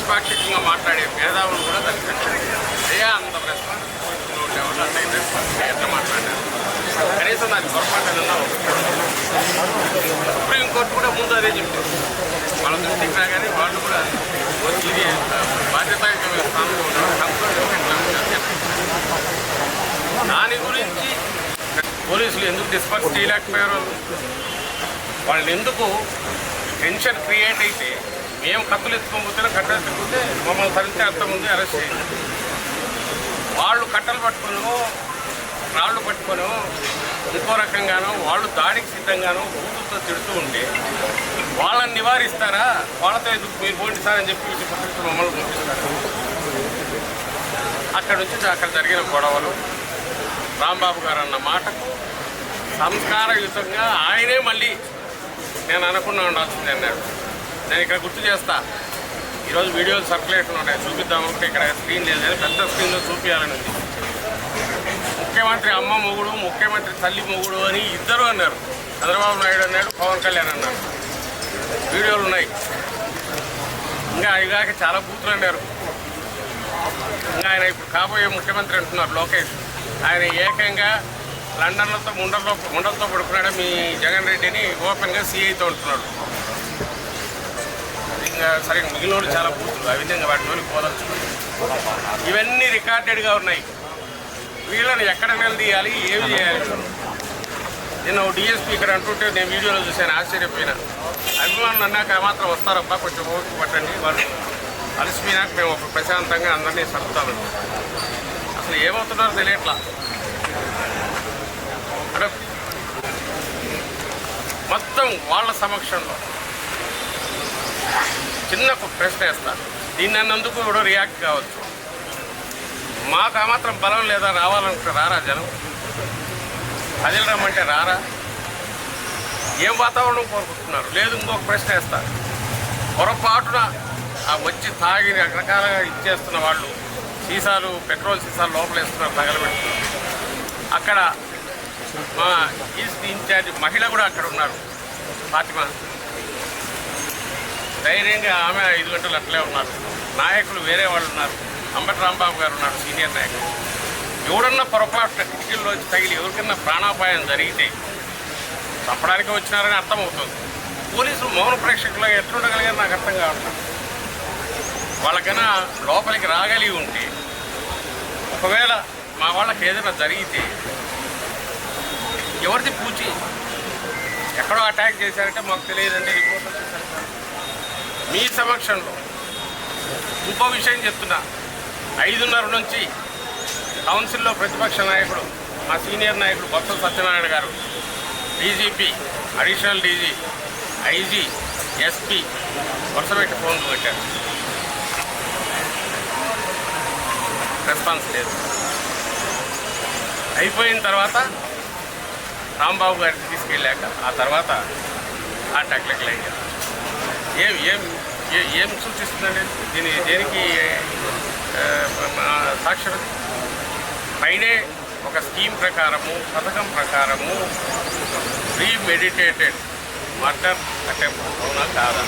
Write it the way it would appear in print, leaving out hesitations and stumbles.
నిష్పాక్షికంగా మాట్లాడే మేధావులు కూడా దానికి అయ్యా అంత రెస్పాన్స్ ఎట్లా మాట్లాడారు కనీసం దాని పొరపాటున్నా సుప్రీంకోర్టు కూడా ముందు అదే చెప్పింది. వాళ్ళ దృష్టికి రాగానే వాళ్ళు కూడా ఇది బాధ్యతాయుతమైన స్థానంలో ఉన్నారు. దాని గురించి పోలీసులు ఎందుకు డిస్పర్స్ చేయలేకపోయారు? వాళ్ళని ఎందుకు టెన్షన్ క్రియేట్ అయితే మేము కత్తులు ఎత్తుకోకపోతే కట్టలు ఎత్తుకుంటే మమ్మల్ని తరిస్తే అంతకుముందు అరెస్ట్ చేయండి. వాళ్ళు కట్టలు పట్టుకునో రాళ్ళు పట్టుకొనో ఇంకో రకంగానో వాళ్ళు దాడికి సిద్ధంగానో ఊరుతో తిడుతూ ఉంటే వాళ్ళని నివారిస్తారా? వాళ్ళతో ఎందుకు మీరు పోండి సార్ అని చెప్పి పత్రికలు మమ్మల్ని పంపిస్తారు. అక్కడ నుంచి అక్కడ జరిగిన గొడవలు రాంబాబు గారు అన్న మాటకు సంస్కారయుతంగా ఆయనే మళ్ళీ నేను అనకుండా ఉండాల్సింది అన్నాడు. నేను ఇక్కడ గుర్తు చేస్తా, ఈరోజు వీడియోలు సర్క్యులేషన్ ఉన్నాయి, చూపిద్దామంటే ఇక్కడ స్క్రీన్ లేదు, పెద్ద స్క్రీన్లో చూపించాలని ఉంది. ముఖ్యమంత్రి అమ్మ మొగుడు, ముఖ్యమంత్రి తల్లి మొగుడు అని ఇద్దరు అన్నారు. చంద్రబాబు నాయుడు అన్నాడు, పవన్ కళ్యాణ్ అన్నారు. వీడియోలు ఉన్నాయి. ఇంకా ఇలాగ చాలా బూతులు అన్నారు. ఇంకా ఆయన ఇప్పుడు కాబోయే ముఖ్యమంత్రి అంటున్నారు లోకేష్. ఆయన ఏకంగా లండన్లతో ముండలతో పడుకున్నాడు మీ జగన్ రెడ్డిని ఓపెన్గా సిఐతో ఉంటున్నాడు. ఇంకా సరే మిగిలిన చాలా బూతులు ఆ విధంగా వాటిలోని పోదొచ్చు. ఇవన్నీ రికార్డెడ్గా ఉన్నాయి. వీళ్ళని ఎక్కడ నిలదీయాలి, ఏమి చేయాలి? నేను డిఎస్పీ ఇక్కడ అంటుంటే నేను వీడియోలో చూశాను, ఆశ్చర్యపోయినా. అభిమానులు అన్నాక మాత్రం వస్తారబ్బా, కొంచెం ఓపిక పట్టండి, వాళ్ళు అలసిపోయినాక మేము ఒక ప్రశాంతంగా అందరినీ సర్దుతామండి. అసలు ఏమవుతున్నారో తెలియట్లా. అంటే మొత్తం వాళ్ళ సమక్షంలో చిన్న ప్రశ్న వేస్తారు. దీన్ని అన్నందుకు ఎవడో రియాక్ట్ కావచ్చు. మాకు ఆ మాత్రం బలం లేదా? రావాలనుకుంటే రారా జనం? ప్రజలు రమ్మంటే రారా? ఏం వాతావరణం కోరుకుంటున్నారు? లేదు ఇంకొక ప్రశ్న వేస్తారు. పొరపాటున ఆ వచ్చి తాగి రకరకాలుగా ఇచ్చేస్తున్న వాళ్ళు సీసాలు, పెట్రోల్ సీసాలు లోపలేస్తున్నారు, తగలబెడుతున్నారు. అక్కడ మా ఈస్ట్ ఇన్ఛార్జ్ మహిళ కూడా అక్కడ ఉన్నారు, ఫాతిమా. ధైర్యంగా ఆమె 5 గంటలు అట్లే ఉన్నారు. నాయకులు వేరే వాళ్ళు ఉన్నారు. అంబటి రాంబాబు గారు ఉన్నారు, సీనియర్ నాయకులు. ఎవడన్నా పొరపాటున కిటికీల్లోంచి తగిలి ఎవరికన్నా ప్రాణాపాయం జరిగితే చంపడానికి వచ్చినారని అర్థమవుతుంది. పోలీసులు మౌన ప్రేక్షకులు ఎట్లుండగలిగారు నాకు అర్థం కావట్లేదు. వాళ్ళకైనా లోపలికి రాగలిగి ఉంటే, ఒకవేళ మా వాళ్ళకి ఏదైనా జరిగితే ఎవరిది పూచి? ఎక్కడో అటాక్ చేశారంటే మాకు తెలియదండి, రిపోర్ట్ వచ్చేసరికి మీ సమక్షంలో. ఇంకో విషయం చెప్తున్నా, 5:30 నుంచి కౌన్సిల్లో ప్రతిపక్ష నాయకుడు మా సీనియర్ నాయకుడు బొత్స సత్యనారాయణ గారు, DGP, additional DG, IG, SP వరుసపెట్టి ఫోన్లు పెట్టారు. రెస్పాన్స్ లేదు. అయిపోయిన తర్వాత రాంబాబు గారికి తీసుకెళ్ళాక ఆ తర్వాత ఆ టెక్నికల్ అయ్యారు. ఏం సూచిస్తుందండి దేనికి సాక్షరత? పైనే ఒక స్కీమ్ ప్రకారము, పథకం ప్రకారము ప్రీ మెడిటేటెడ్ మర్డర్ అటెంప్ట్ అవునా కాదా?